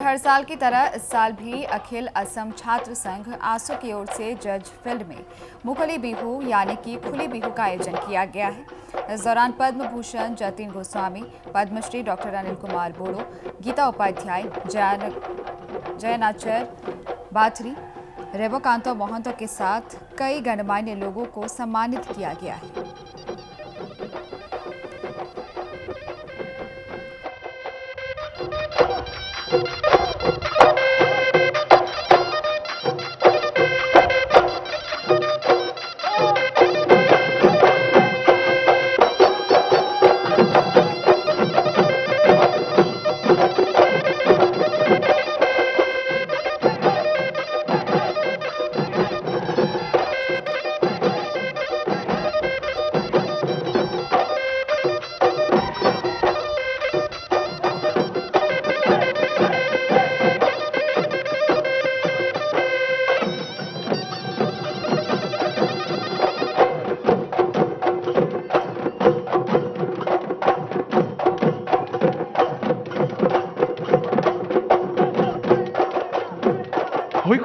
हर साल की तरह इस साल भी अखिल असम छात्र संघ आसू की ओर से जज फील्ड में मुखली बिहू यानी कि खुली बिहू का आयोजन किया गया है। इस दौरान पद्म भूषण जतिन गोस्वामी, पद्मश्री डॉक्टर अनिल कुमार बोड़ो, गीता उपाध्याय, जयनाचर बाथरी, रेवकांतो मोहंतो के साथ कई गणमान्य लोगों को सम्मानित किया गया है।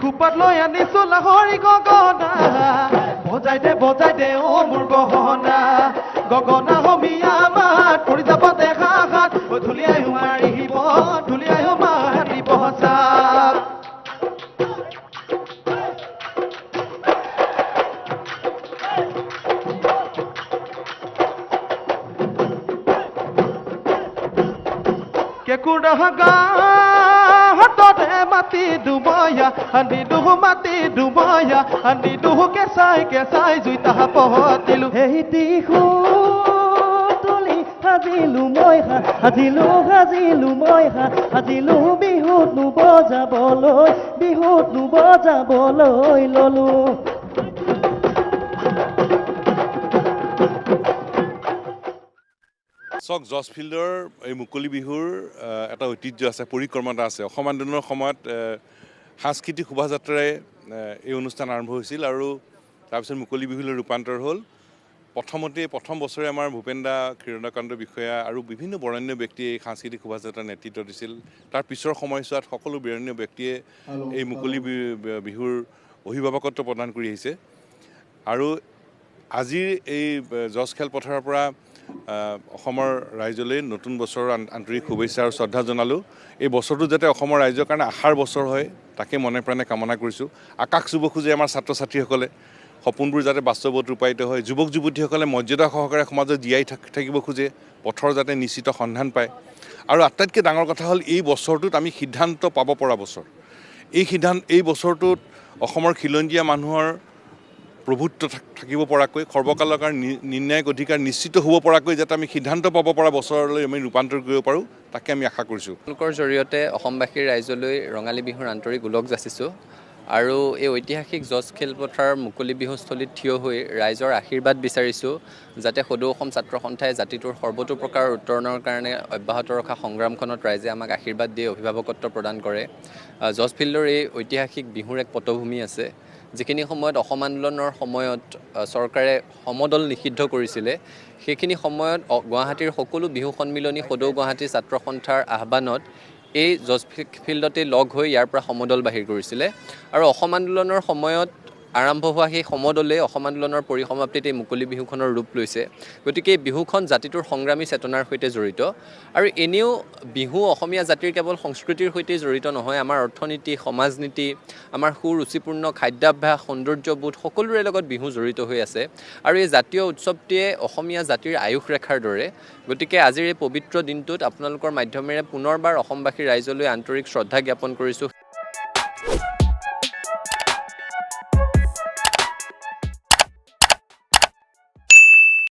খুপাত লৈ আনিছো লাহৰি গগনা বজাই দে ও মোৰ গহনা গগনা হমিয়া মাত পৰি যাব দেখা হাত ধুলিয়াই মাৰিব চাপ কেকুৰা গা হততে মাটি ডুবয়া আনি দুহু কেঁচাই জুই তাহা পহতিলো এই দিশু তুলি সাজিলো মই সাজিলো বিহুত বজাবলৈ ললো চক জজ ফিল্ডৰ এই মুকলি বিহুৰ এটা ঐতিহ্য আছে, পৰিক্ৰমা আছে। অসম আন্দোলনৰ সময়ত সাংস্কৃতিক শোভাযাত্ৰাৰে এই অনুষ্ঠান আৰম্ভ হৈছিল আৰু তাৰপিছত মুকলি বিহুলৈ ৰূপান্তৰ হ'ল। প্ৰথম বছৰে আমাৰ ভূপেন দা, ক্ষীৰোদকান্ত বিষয়া আৰু বিভিন্ন বৰেণ্য ব্যক্তিয়ে এই সাংস্কৃতিক শোভাযাত্ৰাৰ নেতৃত্ব দিছিল। তাৰ পিছৰ সময়ছোৱাত সকলো বৰেণ্য ব্যক্তিয়ে এই মুকলি বিহুৰ অভিভাৱকত্ব প্ৰদান কৰি আহিছে আৰু আজিৰ এই জজ খেলপথাৰৰ পৰা অসমৰ ৰাইজলৈ নতুন বছৰৰ আন্তৰিক শুভেচ্ছা আৰু শ্ৰদ্ধা জনালোঁ। এই বছৰটো যাতে অসমৰ ৰাইজৰ কাৰণে আশাৰ বছৰ হয় তাকে মনে প্ৰাণে কামনা কৰিছোঁ। আকাশ চুব খোজে আমাৰ ছাত্ৰ ছাত্ৰীসকলে, সপোনবোৰ যাতে বাস্তৱত ৰূপায়িত হয়। যুৱক যুৱতীসকলে মৰ্যাদা সহকাৰে সমাজত জীয়াই থাকিব খোজে, পথৰ যাতে নিশ্চিত সন্ধান পায়। আৰু আটাইতকৈ ডাঙৰ কথা হ'ল এই বছৰটোত আমি সিদ্ধান্ত পাব পৰা বছৰ। এই বছৰটোত অসমৰ খিলঞ্জীয়া মানুহৰ প্ৰভুত্ব থাকিব পৰাকৈ, সৰ্বকালৰ কাৰণে নিৰ্ণায়ক অধিকাৰ নিশ্চিত হ'ব পৰাকৈ যাতে আমি সিদ্ধান্ত পাব পৰা বছৰলৈ আমি ৰূপান্তৰ কৰিব পাৰোঁ তাকে আমি আশা কৰিছোঁ। তেওঁলোকৰ জৰিয়তে অসমবাসীৰ ৰাইজলৈ ৰঙালী বিহুৰ আন্তৰিক ওলগ যাচিছোঁ আৰু এই ঐতিহাসিক জজ খেলপথাৰৰ মুকলি বিহুস্থলীত থিয় হৈ ৰাইজৰ আশীৰ্বাদ বিচাৰিছোঁ যাতে সদৌ অসম ছাত্ৰ সন্থাই জাতিটোৰ সৰ্বতো প্ৰকাৰৰ উত্তৰণৰ কাৰণে অব্যাহত ৰখা সংগ্ৰামখনত ৰাইজে আমাক আশীৰ্বাদ দিয়ে, অভিভাৱকত্ব প্ৰদান কৰে। জজ ফিল্ডৰ এই ঐতিহাসিক বিহুৰ এক পটভূমি আছে, যিখিনি সময়ত অসম আন্দোলনৰ সময়ত চৰকাৰে সমদল নিষিদ্ধ কৰিছিলে, সেইখিনি সময়ত গুৱাহাটীৰ সকলো বিহু সন্মিলনী সদৌ গুৱাহাটী ছাত্ৰ সন্থাৰ আহ্বানত এই জজ ফিল্ডতে লগ হৈ ইয়াৰ পৰা সমদল বাহিৰ কৰিছিলে আৰু অসম আন্দোলনৰ সময়ত আৰম্ভ হোৱা সেই সমদলে অসম আন্দোলনৰ পৰিসমাপ্তিত এই মুকলি বিহুখনৰ ৰূপ লৈছে। গতিকে এই বিহুখন জাতিটোৰ সংগ্ৰামী চেতনাৰ সৈতে জড়িত আৰু এনেও বিহু অসমীয়া জাতিৰ কেৱল সংস্কৃতিৰ সৈতে জড়িত নহয়, আমাৰ অৰ্থনীতি, সমাজনীতি, আমাৰ সুৰুচিপূৰ্ণ খাদ্যাভ্যাস, সৌন্দৰ্যবোধ সকলোৰে লগত বিহু জড়িত হৈ আছে আৰু এই জাতীয় উৎসৱটিয়ে অসমীয়া জাতিৰ আয়ুস ৰেখাৰ দৰে। গতিকে আজিৰ এই পবিত্ৰ দিনটোত আপোনালোকৰ মাধ্যমেৰে পুনৰবাৰ অসমবাসী ৰাইজলৈ আন্তৰিক শ্ৰদ্ধা জ্ঞাপন কৰিছোঁ।